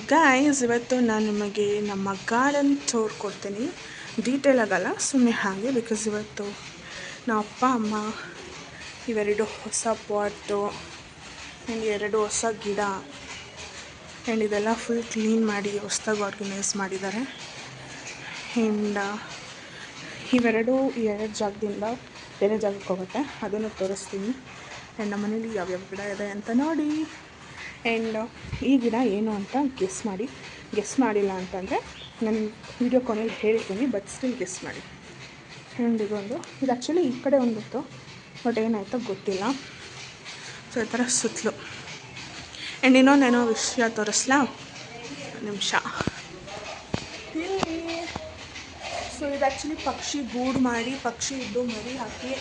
Guys, ಇವತ್ತು ನಾನು ನಿಮಗೆ ನಮ್ಮ ಗಾರ್ಡನ್ ಟೂರ್ ಕೊಡ್ತೀನಿ. ಡೀಟೇಲ್ ಆಗಲ್ಲ, ಸುಮ್ಮನೆ ಹಾಗೆ. ಬಿಕಾಸ್ ಇವತ್ತು ನಮ್ಮ ಅಪ್ಪ ಅಮ್ಮ ಇವೆರಡು ಹೊಸ ಪಾಟು ಆ್ಯಂಡ್ 2 ಹೊಸ ಗಿಡ ಆ್ಯಂಡ್ ಇದೆಲ್ಲ ಫುಲ್ ಕ್ಲೀನ್ ಮಾಡಿ ಹೊಸದಾಗಿ ಆರ್ಗನೈಸ್ ಮಾಡಿದ್ದಾರೆ. ಆ್ಯಂಡ್ ಇವೆರಡು 2 ಜಾಗದಿಂದ ಬೇರೆ ಜಾಗಕ್ಕೆ ಹೋಗುತ್ತೆ, ಅದನ್ನು ತೋರಿಸ್ತೀನಿ. ಆ್ಯಂಡ್ ನಮ್ಮ ಮನೇಲಿ ಯಾವ್ಯಾವ ಗಿಡ ಇದೆ ಅಂತ ನೋಡಿ. ಆ್ಯಂಡ್ ಈ ಗಿಡ ಏನು ಅಂತ ಗೆಸ್ ಮಾಡಿಲ್ಲ ಅಂತಂದರೆ ನಾನು ವಿಡಿಯೋ ಕೊನೆಯಲ್ಲಿ ಹೇಳ್ತೀನಿ, ಬಟ್ ಸ್ಟಿಲ್ ಗೆಸ್ ಮಾಡಿ. ಆ್ಯಂಡ್ ಇದು ಆ್ಯಕ್ಚುಲಿ ಈ ಕಡೆ ಒಂದಿತ್ತು, ಬಟ್ ಏನಾಯ್ತೋ ಗೊತ್ತಿಲ್ಲ. ಸೊ ಈ ಥರ ಸುತ್ತಲೂ. ಆ್ಯಂಡ್ ಇನ್ನೊಂದೇನೋ ವಿಷಯ ತೋರಿಸ್ಲಾ, ನಿಮಿಷ. ಸೊ ಇದು ಆ್ಯಕ್ಚುಲಿ ಪಕ್ಷಿ ಗೂಡು ಮಾಡಿ, ಪಕ್ಷಿ ಇದ್ದು ಮರಿ ಹಾಕಿ,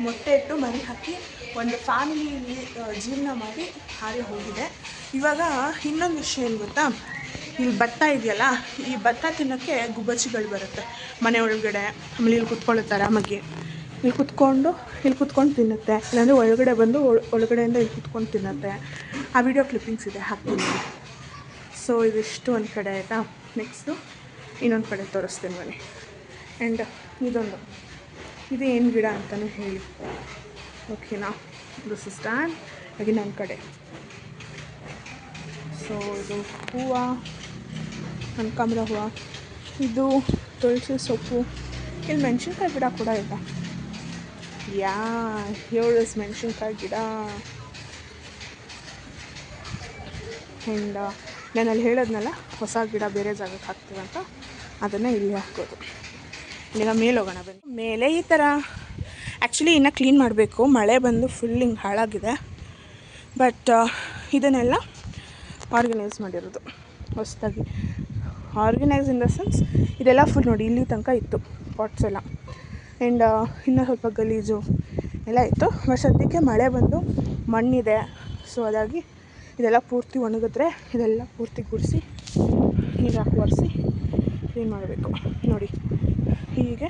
ಮೊಟ್ಟೆ ಇಟ್ಟು ಮರಿ ಹಾಕಿ ಒಂದು ಫ್ಯಾಮಿಲಿ ಜೀವನ ಮಾಡಿ ಹಾರಿ ಹೋಗಿದೆ. ಇವಾಗ ಇನ್ನೊಂದು ವಿಷಯ ಏನು ಗೊತ್ತಾ, ಇಲ್ಲಿ ಭತ್ತ ಇದೆಯಲ್ಲ, ಈ ಭತ್ತ ತಿನ್ನೋಕ್ಕೆ ಗುಬ್ಬಚ್ಚಿಗಳು ಬರುತ್ತೆ ಮನೆ ಒಳಗಡೆ. ಆಮೇಲೆ ಇಲ್ಲಿ ಕುತ್ಕೊಳ್ಳುತ್ತಾರೆ ಆಮಗೆ, ಇಲ್ಲಿ ಕುತ್ಕೊಂಡು ತಿನ್ನುತ್ತೆ, ಇಲ್ಲಾಂದರೆ ಒಳಗಡೆ ಬಂದು ಒಳಗಡೆಯಿಂದ ಇಲ್ಲಿ ಕುತ್ಕೊಂಡು ತಿನ್ನುತ್ತೆ. ಆ ವಿಡಿಯೋ ಕ್ಲಿಪ್ಪಿಂಗ್ಸ್ ಇದೆ, ಹಾಕ್ತೀನಿ. ಸೊ ಇದಿಷ್ಟು ಒಂದು ಕಡೆ ಆಯಿತಾ. ನೆಕ್ಸ್ಟು ಇನ್ನೊಂದು ಕಡೆ ತೋರಿಸ್ತೀನಿ ಬನ್ನಿ. ಆ್ಯಂಡ್ ಇದು ಏನು ಗಿಡ ಅಂತಲೂ ಹೇಳಿ, ಓಕೆನಾ? This is done. ಹಾಗೆ ನನ್ನ ಕಡೆ ಸೊ ಇದು ಹೂವು, ಕನಕಾಂಬರ ಹೂವು, ಇದು ತುಳಸಿ ಸೊಪ್ಪು. ಇಲ್ಲಿ ಮೆಣಸಿನ್ಕಾಯಿ ಗಿಡ ಕೂಡ ಇದೆ. ಹೇಳು ಮೆಣಸಿನ್ಕಾಯಿ ಗಿಡ. ಆ್ಯಂಡ್ ನಾನು ಅಲ್ಲಿ ಹೇಳೋದ್ನಲ್ಲ, ಹೊಸ ಗಿಡ ಬೇರೆ ಜಾಗಕ್ಕೆ ಹಾಕ್ತೀವಂತ, ಅದನ್ನು ಇಲ್ಲಿ ಹಾಕೋದು. ಈಗ ಮೇಲೆ ಹೋಗೋಣ ಬನ್ನಿ. ಮೇಲೆ ಈ ಥರ ಆ್ಯಕ್ಚುಲಿ ಇನ್ನೂ ಕ್ಲೀನ್ ಮಾಡಬೇಕು, ಮಳೆ ಬಂದು ಫುಲ್ ಹಿಂಗೆ ಹಾಳಾಗಿದೆ. ಬಟ್ ಇದನ್ನೆಲ್ಲ ಆರ್ಗನೈಸ್ ಮಾಡಿರೋದು ಹೊಸದಾಗಿ. ಆರ್ಗನೈಸ್ ಇನ್ ದ ಸೆನ್ಸ್, ಇದೆಲ್ಲ ಫುಲ್ ನೋಡಿ ಇಲ್ಲಿ ತನಕ ಇತ್ತು ಪಾಟ್ಸ್ ಎಲ್ಲ. ಆ್ಯಂಡ್ ಇನ್ನೂ ಸ್ವಲ್ಪ ಗಲೀಜು ಎಲ್ಲ ಇತ್ತು. ಬಟ್ ಸದ್ಯಕ್ಕೆ ಮಳೆ ಬಂದು ಮಣ್ಣಿದೆ, ಸೊ ಅದಾಗಿ ಇದೆಲ್ಲ ಪೂರ್ತಿ ಒಣಗಿದ್ರೆ ಇದೆಲ್ಲ ಪೂರ್ತಿ ಗುಡಿಸಿ ನೀರು ಒರೆಸಿ ಕ್ಲೀನ್ ಮಾಡಬೇಕು. ನೋಡಿ ಹೀಗೆ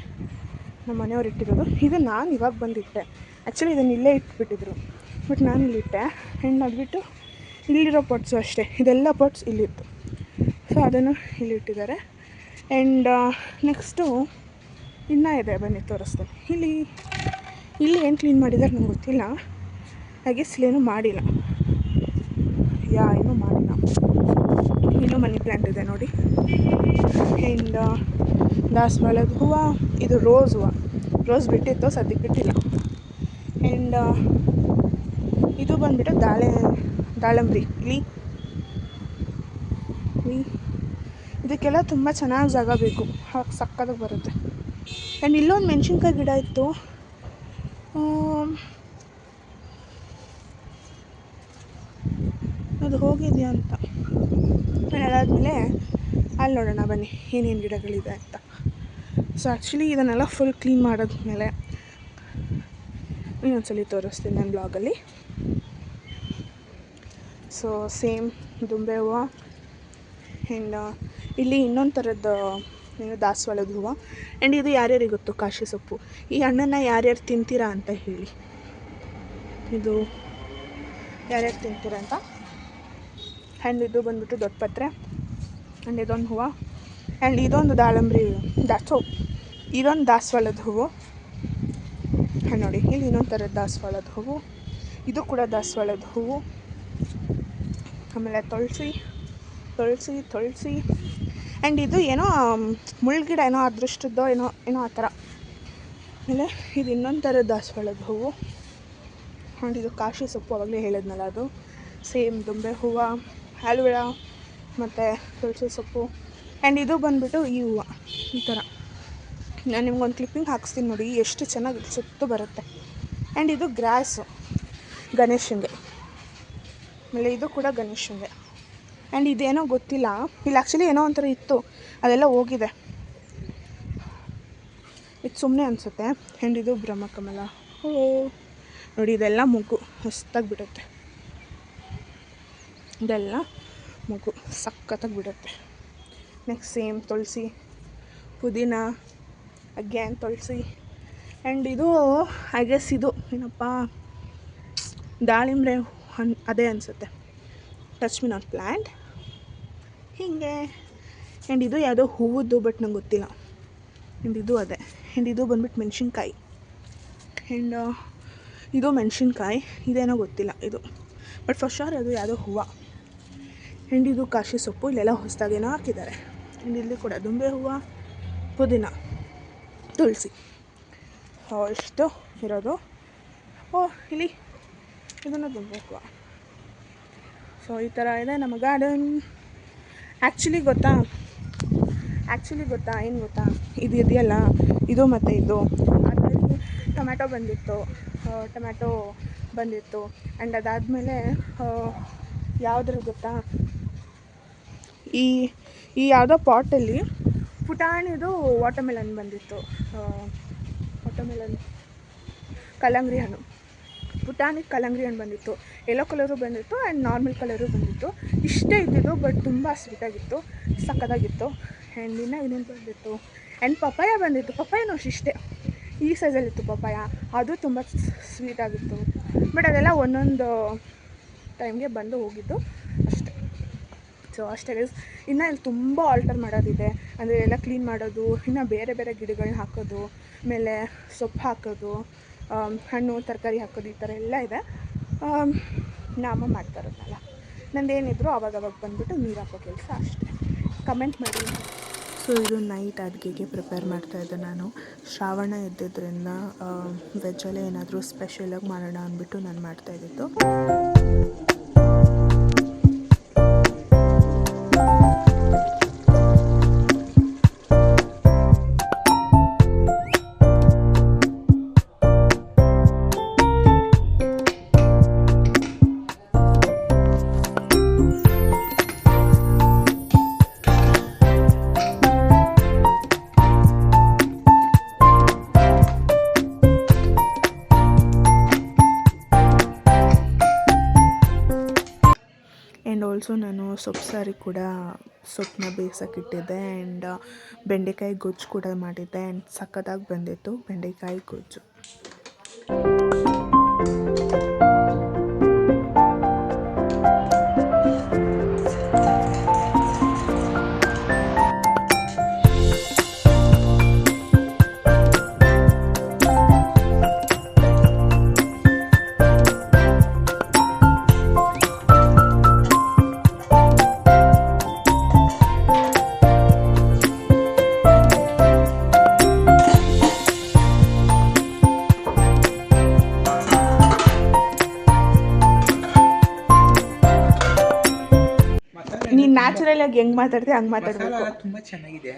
ನಮ್ಮ ಮನೆಯವ್ರು ಇಟ್ಟಿರೋದು. ಇದು ನಾನು ಇವಾಗ ಬಂದಿಟ್ಟೆ. ಆ್ಯಕ್ಚುಲಿ ಇದನ್ನು ಇಲ್ಲೇ ಇಟ್ಬಿಟ್ಟಿದ್ರು, ಬಟ್ ನಾನು ಇಲ್ಲಿಟ್ಟೆ. ಆ್ಯಂಡ್ ಅದ್ಬಿಟ್ಟು ಇಲ್ಲಿರೋ ಪಾಟ್ಸು ಅಷ್ಟೇ, ಇದೆಲ್ಲ ಪಾಟ್ಸ್ ಇಲ್ಲಿತ್ತು, ಸೊ ಅದನ್ನು ಇಲ್ಲಿಟ್ಟಿದ್ದಾರೆ. ಆ್ಯಂಡ್ ನೆಕ್ಸ್ಟು ಇನ್ನೂ ಇದೆ, ಬನ್ನಿ ತೋರಿಸ್ತೇನೆ. ಇಲ್ಲಿ ಏನು ಕ್ಲೀನ್ ಮಾಡಿದ್ದಾರೆ ನಂಗೆ ಗೊತ್ತಿಲ್ಲ. ಹಾಗೆ ಏನೂ ಮಾಡಿಲ್ಲ, ಏನೂ ಮಾಡಿಲ್ಲ. ಇನ್ನೂ ಮನಿ ಪ್ಲ್ಯಾಂಟ್ ಇದೆ ನೋಡಿ. ಆ್ಯಂಡ್ ದಾಸವಾಳದ ಹೂವು, ಇದು ರೋಸ್ ಹೂವು. ರೋಸ್ ಬಿಟ್ಟಿತ್ತು, ಸದ್ಯಕ್ಕೆ ಬಿಟ್ಟಿಲ್ಲ. ಆ್ಯಂಡ್ ಇದು ಬಂದುಬಿಟ್ಟು ದಾಳಂಬ್ರಿ. ಇದಕ್ಕೆಲ್ಲ ತುಂಬ ಚೆನ್ನಾಗಿ ಜಾಗ ಬೇಕು, ಹಾಗೆ ಸಕ್ಕತ್ತಾಗಿ ಬರುತ್ತೆ. ಆ್ಯಂಡ್ ಇಲ್ಲೊಂದು ಮೆಣಸಿನ್ಕಾಯಿ ಗಿಡ ಇತ್ತು, ಅದು ಹೋಗಿದೆಯಾ ಅಂತ. ಅದಾದಮೇಲೆ ಅಲ್ಲಿ ನೋಡೋಣ ಬನ್ನಿ ಏನೇನು ಗಿಡಗಳಿದೆ ಅಂತ. ಸೊ ಆ್ಯಕ್ಚುಲಿ ಇದನ್ನೆಲ್ಲ ಫುಲ್ ಕ್ಲೀನ್ ಮಾಡಿದ್ಮೇಲೆ ಇನ್ನೊಂದ್ಸಲಿ ತೋರಿಸ್ತೀನಿ ನನ್ನ ಬ್ಲಾಗಲ್ಲಿ. ಸೊ ಸೇಮ್ ದುಂಬೆ ಹೂವು. ಆ್ಯಂಡ್ ಇಲ್ಲಿ ಇನ್ನೊಂದು ಥರದ್ದು ದಾಸವಾಳದ ಹೂವು. ಆ್ಯಂಡ್ ಇದು ಯಾರ್ಯಾರಿಗೆ ಗೊತ್ತು, ಕಾಶಿ ಸೊಪ್ಪು. ಈ ಹಣ್ಣನ್ನು ಯಾರ್ಯಾರು ತಿಂತೀರಾ ಅಂತ ಹೇಳಿ, ಇದು ಯಾರ್ಯಾರು ತಿಂತೀರಾ ಅಂತ. ಆ್ಯಂಡ್ ಇದು ಬಂದುಬಿಟ್ಟು ದೊಡ್ಡ ಪತ್ರೆ. ಆ್ಯಂಡ್ ಇದೊಂದು ಹೂವು. ಆ್ಯಂಡ್ ಇದೊಂದು ದಾಳಂಬ್ರಿ ಇದೊಂದು ದಾಸವಾಳದ ಹೂವು. ಆ್ಯಂಡ್ ನೋಡಿ ಇಲ್ಲಿ ಇನ್ನೊಂದು ಥರದ ದಾಸವಾಳದ ಹೂವು, ಇದು ಕೂಡ ದಾಸವಾಳದ ಹೂವು. ಆಮೇಲೆ ತುಳಸಿ. ಆ್ಯಂಡ್ ಇದು ಏನೋ ಮುಳ್ಗಿಡ, ಏನೋ ಅದೃಷ್ಟದ್ದೋ ಏನೋ ಆ ಥರ. ಆಮೇಲೆ ಇದು ಇನ್ನೊಂದು ಥರದ ದಾಸವಾಳದ ಹೂವು. ಆ್ಯಂಡ್ ಇದು ಕಾಶಿ ಸೊಪ್ಪು, ಆವಾಗಲೇ ಹೇಳಿದ್ನಲ್ಲ ಅದು. ಸೇಮ್ ದುಂಬೆ ಹೂವು, ಆಲೋವೆರಾ ಮತ್ತು ತುಳಸಿ ಸೊಪ್ಪು. ಆ್ಯಂಡ್ ಇದು ಬಂದುಬಿಟ್ಟು ಈ ಹೂವು ಈ ಥರ. ನಾನು ನಿಮ್ಗೊಂದು ಕ್ಲಿಪ್ಪಿಂಗ್ ಹಾಕ್ಸ್ತೀನಿ ನೋಡಿ, ಎಷ್ಟು ಚೆನ್ನಾಗಿ ಸುತ್ತು ಬರುತ್ತೆ. ಆ್ಯಂಡ್ ಇದು ಗ್ರಾಸು, ಗಣೇಶನಿಗೆ. ಆಮೇಲೆ ಇದು ಕೂಡ ಗಣೇಶನಿಗೆ. ಆ್ಯಂಡ್ ಇದೇನೋ ಗೊತ್ತಿಲ್ಲ, ಇಲ್ಲಿ ಆ್ಯಕ್ಚುಲಿ ಏನೋ ಒಂಥರ ಇತ್ತು, ಅದೆಲ್ಲ ಹೋಗಿದೆ, ಇದು ಸುಮ್ಮನೆ ಅನಿಸುತ್ತೆ. ಆ್ಯಂಡ್ ಇದು ಬ್ರಹ್ಮಕಮಲ. ನೋಡಿ ಇದೆಲ್ಲ ಮೊಗ್ಗು ಹೊಸ್ದಾಗಿ ಬಿಡುತ್ತೆ, ಇದೆಲ್ಲ ಮೊಗ್ಗು ಸಖತ್ತಾಗಿ ಬಿಡುತ್ತೆ. ನೆಕ್ಸ್ಟ್ ಸೇಮ್ ತುಳಸಿ, ಪುದೀನ, ಅಗೇನ್ ತುಳಸಿ. ಆ್ಯಂಡ್ ಇದು ಐ ಗೆಸ್ ಇದು ಏನಪ್ಪ, ದಾಳಿಂಬ್ರೆ ಅದೇ ಅನಿಸುತ್ತೆ. Touch me not plant. ಹೀಗೆ. ಆ್ಯಂಡ್ ಇದು ಯಾವುದೋ ಹೂವದ್ದು, ಬಟ್ ನಂಗೆ ಗೊತ್ತಿಲ್ಲ. ಆ್ಯಂಡ್ ಇದು ಅದೇ. ಆ್ಯಂಡ್ ಇದು ಬಂದ್ಬಿಟ್ಟು ಮೆಣಸಿನ್ಕಾಯಿ. ಆ್ಯಂಡ್ ಇದು ಮೆಣಸಿನ್ಕಾಯಿ, ಇದೇನೋ ಗೊತ್ತಿಲ್ಲ ಇದು, ಬಟ್ ಫಸ್ಟ್ ಶೋರ್ ಅದು ಯಾವುದೋ ಹೂವು. ಆ್ಯಂಡ್ ಇದು ಕಾಶಿ ಸೊಪ್ಪು, ಇಲ್ಲೆಲ್ಲ ಹೊಸದಾಗೇನೋ ಹಾಕಿದ್ದಾರೆ. ಆ್ಯಂಡ್ ಇಲ್ಲಿ ಕೂಡ ದುಂಬೆ ಹೂವು, ಪುದೀನ, ತುಳಸಿ, ಇಷ್ಟು ಇರೋದು. ಇಲ್ಲಿ ಇದನ್ನು ದುಂಬೆ ಹೂವು. ಸೊ ಈ ಥರ ಇದೆ ನಮ್ಮ ಗಾರ್ಡನ್. ಆ್ಯಕ್ಚುಲಿ ಗೊತ್ತಾ ಏನು ಗೊತ್ತಾ, ಇದು ಇದೆಯಲ್ಲ, ಇದು ಮತ್ತು ಇದು ಅದರಲ್ಲಿ ಟೊಮ್ಯಾಟೊ ಬಂದಿತ್ತು. ಆ್ಯಂಡ್ ಅದಾದಮೇಲೆ ಯಾವುದ್ರಲ್ಲಿ ಗೊತ್ತಾ, ಈ ಯಾವುದೋ ಪಾಟಲ್ಲಿ ಪುಟಾಣಿದು ವಾಟರ್ಮೆಲನ್ ಬಂದಿತ್ತು. ಕಲ್ಲಂಗಡಿ ಹಣ್ಣು, ಪುಟಾಣಿ ಕಲ್ಲಂಗಡಿ ಹಣ್ಣು ಬಂದಿತ್ತು. ಯೆಲ್ಲೋ ಕಲರು ಬಂದಿತ್ತು ಆ್ಯಂಡ್ ನಾರ್ಮಲ್ ಕಲರು ಬಂದಿತ್ತು. ಇಷ್ಟೇ ಇದ್ದಿದ್ದು, ಬಟ್ ತುಂಬ ಸ್ವೀಟಾಗಿತ್ತು, ಸಕ್ಕತ್ತಾಗಿತ್ತು. ಆ್ಯಂಡ್ ಇನ್ನೇನು ಬಂದಿತ್ತು, ಆ್ಯಂಡ್ ಪಪ್ಪಾಯ ಬಂದಿತ್ತು. ಪಪ್ಪಾಯನೂ ಇಷ್ಟೇ, ಈ ಸೈಜಲ್ಲಿತ್ತು ಪಪ್ಪಾಯ, ಅದು ತುಂಬ ಸ್ವೀಟಾಗಿತ್ತು. ಬಟ್ ಅದೆಲ್ಲ ಒಂದೊಂದು ಟೈಮ್ಗೆ ಬಂದು ಹೋಗಿದ್ದು ಅಷ್ಟೇ. ಸೊ ಅಷ್ಟೇ ಗೈಸ್. ಇನ್ನು ಇಲ್ಲಿ ತುಂಬ ಆಲ್ಟರ್ ಮಾಡೋದಿದೆ, ಅಂದರೆ ಎಲ್ಲ ಕ್ಲೀನ್ ಮಾಡೋದು, ಇನ್ನು ಬೇರೆ ಬೇರೆ ಗಿಡಗಳನ್ನ ಹಾಕೋದು, ಆಮೇಲೆ ಸೊಪ್ಪು ಹಾಕೋದು, ಹಣ್ಣು ತರಕಾರಿ ಹಾಕೋದು, ಈ ಥರ ಎಲ್ಲ ಇದೆ. ನಮ್ಮ ಮಾಡ್ತಾ ಇರೋದಲ್ಲ, ನಂದೇನಿದ್ರು ಅವಾಗವಾಗ ಬಂದುಬಿಟ್ಟು ನೀರು ಹಾಕೋ ಕೆಲಸ ಅಷ್ಟೇ. ಕಮೆಂಟ್ ಮಾಡಿ. ಸೊ ಇದು ನೈಟ್ ಅಡುಗೆಗೆ ಪ್ರಿಪೇರ್ ಮಾಡ್ತಾಯಿದ್ದೆ ನಾನು. ಶ್ರಾವಣ ಇದ್ದಿದ್ದರಿಂದ ವೆಜ್ಜಲ್ಲೇ ಏನಾದರೂ ಸ್ಪೆಷಲಾಗಿ ಮಾಡೋಣ ಅಂದ್ಬಿಟ್ಟು ನಾನು ಮಾಡ್ತಾಯಿದ್ದಿದ್ದು. ಆ್ಯಂಡ್ ಆಲ್ಸೋ ನಾನು ಸೊಪ್ಪು ಸಾರಿ ಕೂಡ ಸೊಪ್ಪನ್ನ ಬೇಯಿಸೋಕ್ಕಿಟ್ಟಿದ್ದೆ. ಆ್ಯಂಡ್ ಬೆಂಡೆಕಾಯಿ ಗೊಜ್ಜು ಕೂಡ ಮಾಡಿದ್ದೆ. ಆ್ಯಂಡ್ ಸಕ್ಕತ್ತಾಗಿ ಬಂದಿತ್ತು ಬೆಂಡೆಕಾಯಿ ಗೊಜ್ಜು. ನೀನು ನ್ಯಾಚುರಲ್ ಆಗಿ ಹೆಂಗೆ ಮಾತಾಡ್ತೀಯ ಹಂಗೆ ಮಾತಾಡಬೇಕು. ತುಂಬಾ ಚೆನ್ನಾಗಿದೆ.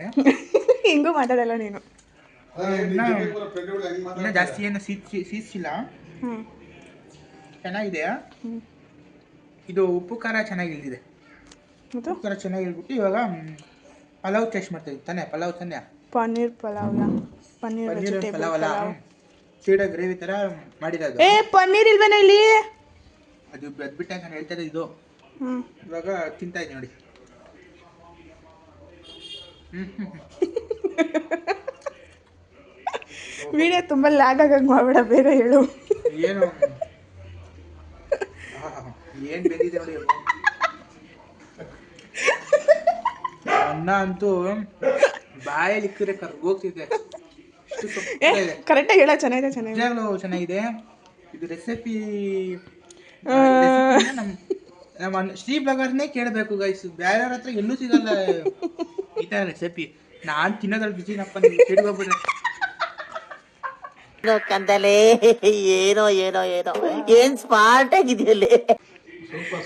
ಹಿಂಗೂ ಮಾತಾಡಲ್ಲ ನೀನು. ಇನ್ನ ಜಾಸ್ತಿ ಏನು ಸೀಸಿಲ್ಲ. ಚೆನ್ನಾಗಿದೆ. ಇದು ಉಪ್ಪು ಖಾರ ಚೆನ್ನಾಗಿ ಇಳಿದಿದೆ. ಉಪ್ಪು ಖಾರ ಚೆನ್ನಾಗಿ ಇಳ್ಬಿಟ್ಟು ಇವಾಗ ಪಲಾವ್ ಟೇಸ್ಟ್ ಮಾಡ್ತಾ ಇದ್ದೀನಿ ತಾನೆ. ಪಲಾವ್ ತಾನೆ, ಪನ್ನೀರ್ ಪಲಾವ್ ಪಲಾವ್ ಅಲ್ಲ, ಸೀಡಾ ಗ್ರೇವಿ ತರ ಮಾಡಿರೋದು. ಪನ್ನೀರ್ ಇಲ್ವೇನೋ ಇಲ್ಲಿ? ಅದು ಬೆದ್ಬಿಟ್ಟಾಗ ನಾನು ಹೇಳ್ತಾ ಇದ್ದು. ಇವಾಗ ತಿಂತಾ ಇದ್ದೀನಿ ನೋಡಿ. ವಿಡಿಯೋ ತುಂಬ ಲ್ಯಾಗ್ ಆಗಂಗೆ ಮಾಡಬೇಡ, ಬೇಗ ಹೇಳು. ಏನು ಏನು ಬೆಂದಿದೆ ನೋಡಿ. ಅನ್ನ ಅಂತೂ ಬಾಯಲ್ಲಿ ಇಕ್ಕರೆ ಕರ್ಗೋಗ್ತಿದೆ. ಕರೆಕ್ಟಾಗಿ ಹೇಳ. ಚೆನ್ನಾಗಿದೆ. ಇದು ರೆಸಿಪಿ ನಮ್ಮ ಶ್ರೀ ಬ್ಲಾಗರ್ನೇ ಕೇಳಬೇಕು ಗೈಸ್, ಬೇರೆಯವ್ರ ಹತ್ರ ಎಲ್ಲೂ ಸಿಗಲ್ಲ ಈ ಥರ ರೆಸಿಪಿ. ನಾನು ತಿನ್ನೋದ್ರಲ್ಲಿ ಬಿಸಿನಪ್ಪ, ನೀವು ಕೇಳ್ಬೋಗ್ಬಿಡ್ರೆ. ಕಂದಲೇ ಏನೋ ಏನೋ ಏನೋ ಏನ್ ಸ್ಮಾರ್ಟ್ ಆಗಿದೆಯಲ್ಲಿ.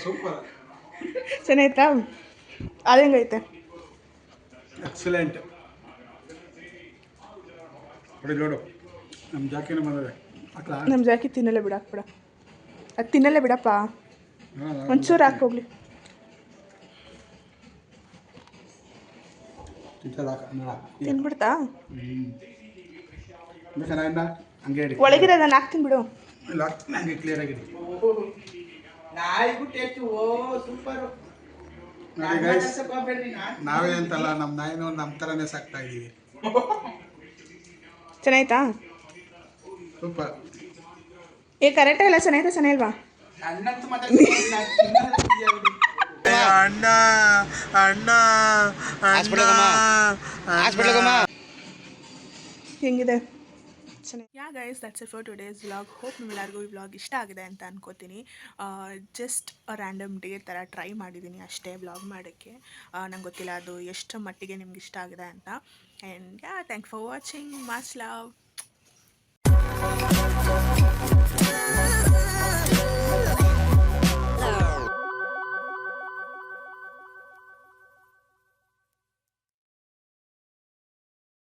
ಸೂಪರ್ ಚೆನ್ನಾಯ್ತಾ? ಅದೇಂಗೈತೆ? ಎಕ್ಸಲೆಂಟ್. ನೋಡು ನಮ್ಮ ಜಾಕಿನ ಬಂದಿದೆ. ನಮ್ಮ ಜಾಕಿ ತಿನ್ನಲ್ಲ ಬಿಡ, ಹಾಕ್ಬಿಡ. ಅದು ತಿನ್ನಲ್ಲ ಬಿಡಪ್ಪ, ಒಂಚೂರು ಹಾಕೋಗ್ಲಿ. ತಿನ್ಬಿಡ್ತಾ? ಒಳಗಿರೋದನ್ನ ಹಾಕ್ತೀನಿ ಬಿಡು. ಕ್ಲಿಯರ್ ಆಗಿದೆ. ನಾವೇ ಅಂತಲ್ಲ, ನಮ್ಮ ನಾಯಿನೂ ನಮ್ಮ ಥರನೇ ಸಾಕ್ತಾ ಇದ್ದೀವಿ. ಚೆನ್ನಾಯ್ತಾ? ಸೂಪರ್. ಕರೆಕ್ಟಾಗಿ ಎಲ್ಲ ಚೆನ್ನಾಯ್ತಾ? ಚೆನ್ನಾಗಿಲ್ವಾ? ಅಣ್ಣ ಅಣ್ಣ ಹೆಂಗಿದೆ ಯಾ guys that's it for today's vlog. Hope ನಿಮ್ಮೆಲ್ಲರಿಗೂ ಈ ವ್ಲಾಗ್ ಇಷ್ಟ ಆಗಿದೆ ಅಂತ ಅನ್ಕೋತೀನಿ. ಜಸ್ಟ್ ರ್ಯಾಂಡಮ್ ಡೇ ಥರ ಟ್ರೈ ಮಾಡಿದ್ದೀನಿ ಅಷ್ಟೇ ವ್ಲಾಗ್ ಮಾಡೋಕ್ಕೆ. ನಂಗೆ ಗೊತ್ತಿಲ್ಲ ಅದು ಎಷ್ಟು ಮಟ್ಟಿಗೆ ನಿಮ್ಗೆ ಇಷ್ಟ ಆಗಿದೆ ಅಂತ. And yeah thank for watching. Much love.